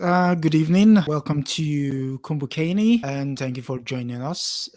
Good evening. Welcome to Kumbukeni, and thank you for joining us.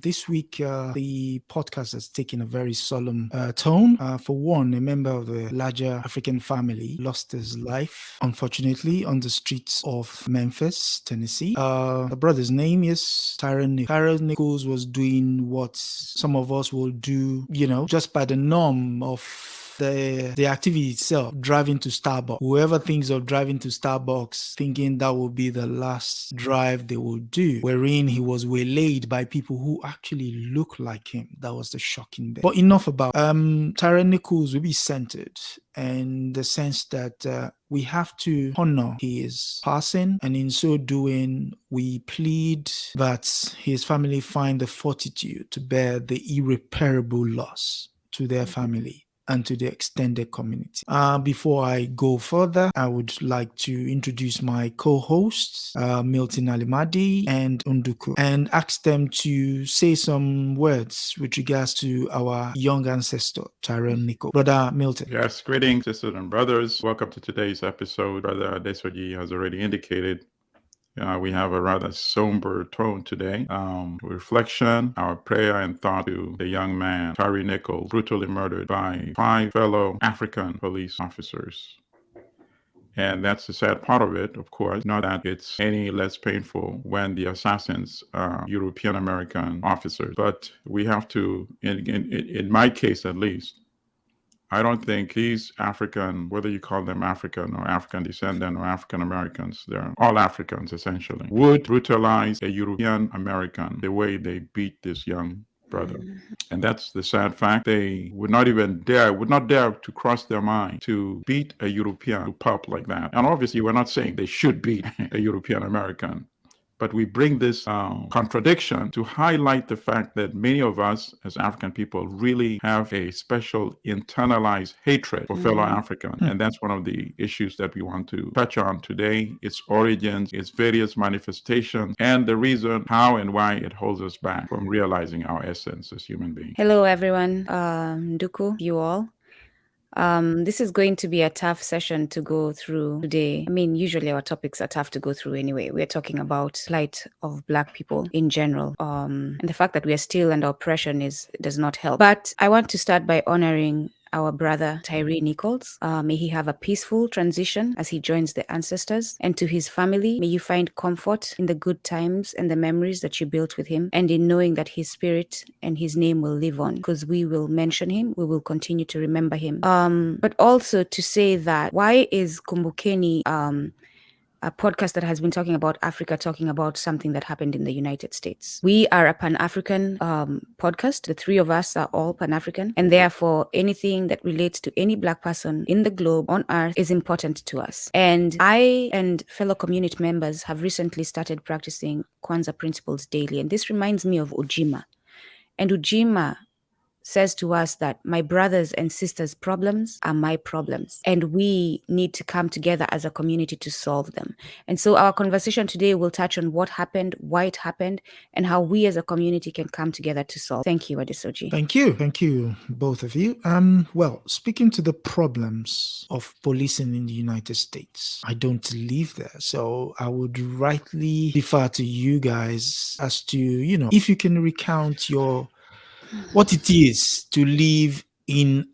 This week, the podcast has taken a very solemn tone. For one, a member of the larger African family lost his life, unfortunately, on the streets of Memphis, Tennessee. The brother's name is Tyre Nichols. Tyre Nichols was doing what some of us will do, just by the norm of the activity itself, driving to Starbucks. Whoever thinks of driving to Starbucks thinking that will be the last drive they will do, wherein he was waylaid by people who actually look like him. That was the shocking bit. But enough about Tyre Nichols will be centered in the sense that we have to honor his passing, and in so doing, we plead that his family find the fortitude to bear the irreparable loss to their family and to the extended community. Before I go further, I would like to introduce my co-hosts, Milton and Nduku, and ask them to say some words with regards to our young ancestor, Tyre Nichols. Brother Milton. Yes, greetings, sisters and brothers. Welcome to today's episode. Brother Adesoji has already indicated we have a rather somber tone today. Reflection, our prayer and thought to the young man, Tyre Nichols, brutally murdered by 5 fellow African police officers. And that's the sad part of it, of course, not that it's any less painful when the assassins are European American officers. But we have to, in my case at least, I don't think these African, whether you call them African or African descendant or African Americans, they're all Africans essentially, would brutalize a European American the way they beat this young brother. And that's the sad fact. They would not dare to cross their mind to beat a European to pulp like that. And obviously, we're not saying they should beat a European American. But we bring this contradiction to highlight the fact that many of us as African people really have a special internalized hatred for fellow Africans. And that's one of the issues that we want to touch on today, its origins, its various manifestations, and the reason how and why it holds us back from realizing our essence as human beings. Hello, everyone. Nduku, you all. This is going to be a tough session to go through today. I mean, usually our topics are tough to go through anyway. We're talking about plight of Black people in general. And the fact that we are still under oppression does not help. But I want to start by honoring our brother Tyre Nichols. May he have a peaceful transition as he joins the ancestors. And to his family, may you find comfort in the good times and the memories that you built with him, and in knowing that his spirit and his name will live on, because we will mention him, we will continue to remember him. But also to say that why is Kumbukeni a podcast that has been talking about Africa, talking about something that happened in the United States? We are a Pan-African podcast. The three of us are all Pan-African, and therefore anything that relates to any Black person in the globe, on earth, is important to us. And I and fellow community members have recently started practicing Kwanzaa principles daily, and this reminds me of Ujima. And Ujima says to us that my brothers and sisters' problems are my problems, and we need to come together as a community to solve them. And so our conversation today will touch on what happened, why it happened, and how we as a community can come together to solve. Thank you, Adesoji. Thank you, both of you. Well, speaking to the problems of policing in the United States, I don't live there, so I would rightly defer to you guys as to, if you can recount what it is to live in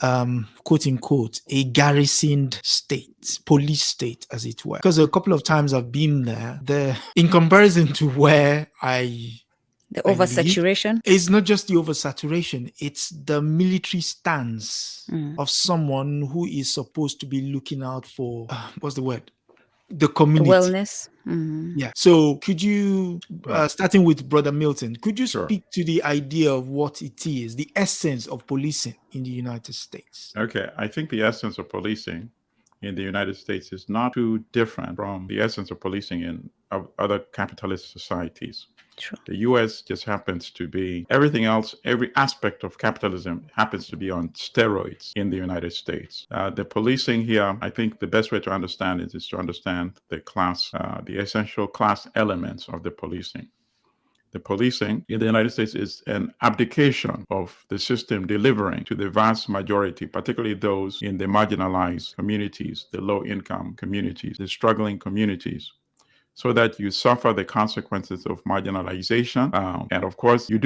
quote unquote a garrisoned state, police state as it were. Because a couple of times I've been there in comparison to where the oversaturation? It's not just the oversaturation, it's the military stance of someone who is supposed to be looking out for what's the word? The community. Wellness. Yeah. So could you, starting with Brother Milton, could you Sure. speak to the idea of what it is, the essence of policing in the United States? Okay, I think the essence of policing in the United States is not too different from the essence of policing in other capitalist societies. True. The US just happens to be everything else, every aspect of capitalism happens to be on steroids in the United States. The policing here, I think the best way to understand it is to understand the class, the essential class elements of the policing. The policing in the United States is an abdication of the system delivering to the vast majority, particularly those in the marginalized communities, the low-income communities, the struggling communities, so that you suffer the consequences of marginalization. And of course, you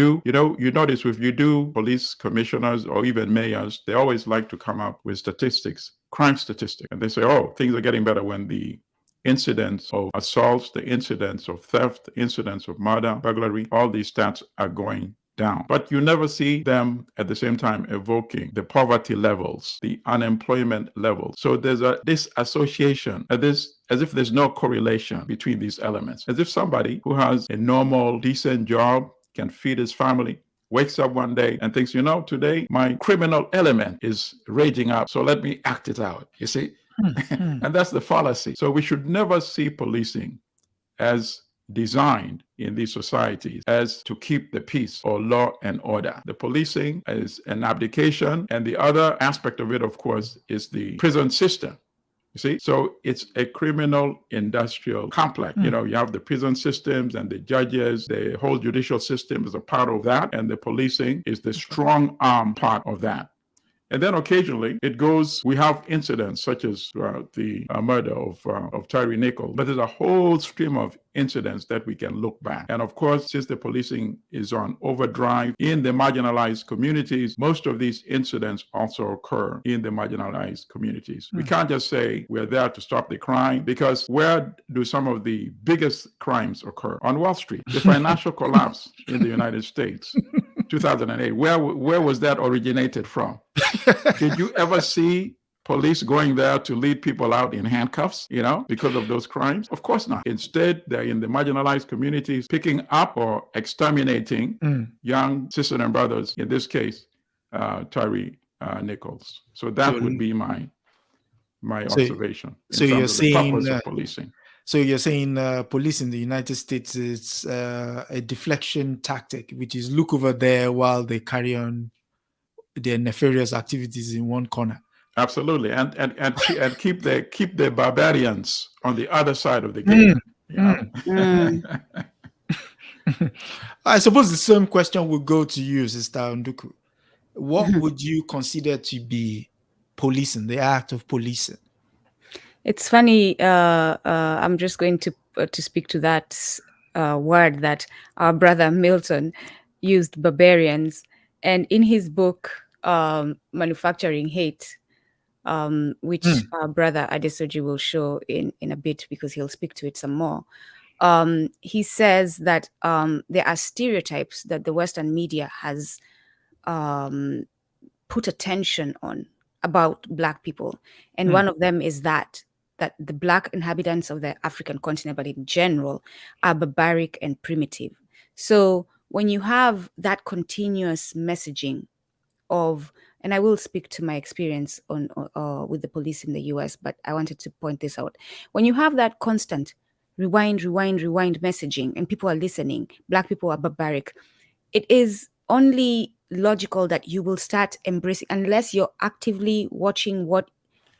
notice if you do police commissioners or even mayors, they always like to come up with statistics, crime statistics. And they say, oh, things are getting better when the incidents of assaults, the incidents of theft, the incidents of murder, burglary, all these stats are going down. But you never see them at the same time evoking the poverty levels, the unemployment levels. So there's this association, as if there's no correlation between these elements, as if somebody who has a normal, decent job, can feed his family, wakes up one day and thinks, today my criminal element is raging up, so let me act it out. You see? And that's the fallacy. So we should never see policing as designed in these societies as to keep the peace or law and order. The policing is an abdication, and the other aspect of it, of course, is the prison system. You see, so it's a criminal industrial complex. You have the prison systems and the judges, the whole judicial system is a part of that, and the policing is the strong arm part of that. And then occasionally we have incidents such as the murder of Tyre Nichols, but there's a whole stream of incidents that we can look back. And of course, since the policing is on overdrive in the marginalized communities, most of these incidents also occur in the marginalized communities. We can't just say we're there to stop the crime, because where do some of the biggest crimes occur? On Wall Street. The financial collapse in the United States, 2008, where was that originated from? Did you ever see police going there to lead people out in handcuffs, because of those crimes? Of course not. Instead, they're in the marginalized communities picking up or exterminating young sisters and brothers, in this case, Tyre Nichols. So that would be my observation in terms of the purpose of policing. So you're saying police in the United States is a deflection tactic, which is look over there while they carry on their nefarious activities in one corner. Absolutely, and keep the barbarians on the other side of the game. I suppose the same question would go to you, Sister Nduku. What would you consider to be policing, the act of policing? It's funny. I'm just going to speak to that word that our brother Milton used, barbarians, and in his book Manufacturing Hate, which our brother Adesoji will show in a bit, because he'll speak to it some more. He says that there are stereotypes that the Western media has put attention on about Black people, and one of them is that the Black inhabitants of the African continent, but in general, are barbaric and primitive. So when you have that continuous messaging of, and I will speak to my experience on with the police in the US, but I wanted to point this out. When you have that constant rewind messaging, and people are listening, Black people are barbaric, it is only logical that you will start embracing, unless you're actively watching what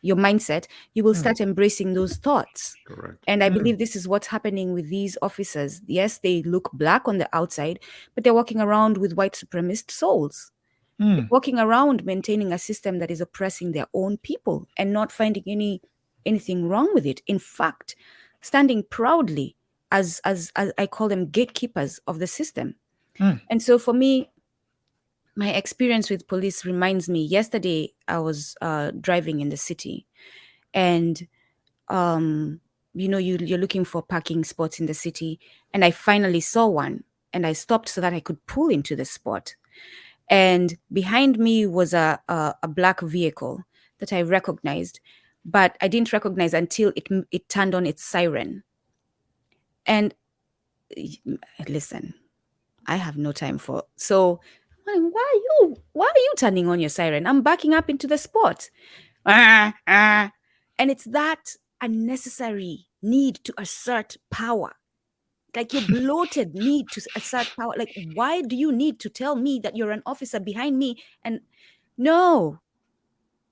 your mindset, you will start embracing those thoughts. Correct. And I believe this is what's happening with these officers. Yes, they look Black on the outside, but they're walking around with white supremacist souls. Walking around maintaining a system that is oppressing their own people and not finding anything wrong with it. In fact, standing proudly as I call them, gatekeepers of the system. And so for me, my experience with police reminds me, yesterday I was driving in the city, and you're looking for parking spots in the city, and I finally saw one, and I stopped so that I could pull into the spot. And behind me was a Black vehicle that I recognized, but I didn't recognize until it turned on its siren. And listen, I have no time for, so why are you turning on your siren? I'm backing up into the spot. And it's that unnecessary need to assert power. Like your bloated need to assert power. Like, why do you need to tell me that you're an officer behind me? And no,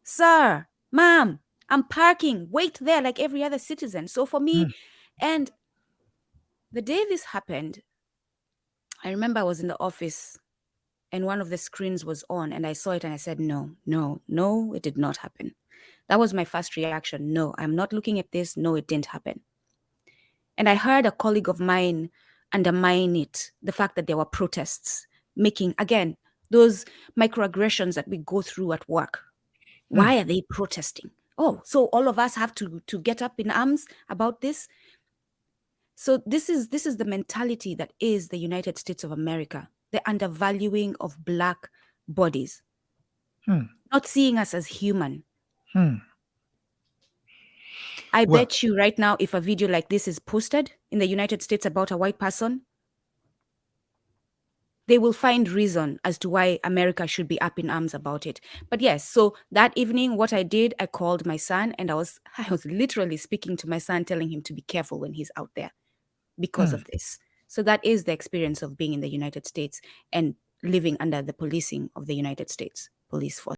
sir, ma'am, I'm parking. Wait there like every other citizen. So for me, and the day this happened, I remember I was in the office and one of the screens was on, and I saw it and I said, no, it did not happen. That was my first reaction. No, I'm not looking at this. No, it didn't happen. And I heard a colleague of mine undermine it, the fact that there were protests, making, again, those microaggressions that we go through at work. Why are they protesting? Oh, so all of us have to get up in arms about this? So this is the mentality that is the United States of America, the undervaluing of Black bodies, not seeing us as human. I bet you right now, if a video like this is posted in the United States about a white person, they will find reason as to why America should be up in arms about it. But yes, so that evening, what I did, I called my son, and I was literally speaking to my son, telling him to be careful when he's out there because of this. So that is the experience of being in the United States and living under the policing of the United States police force.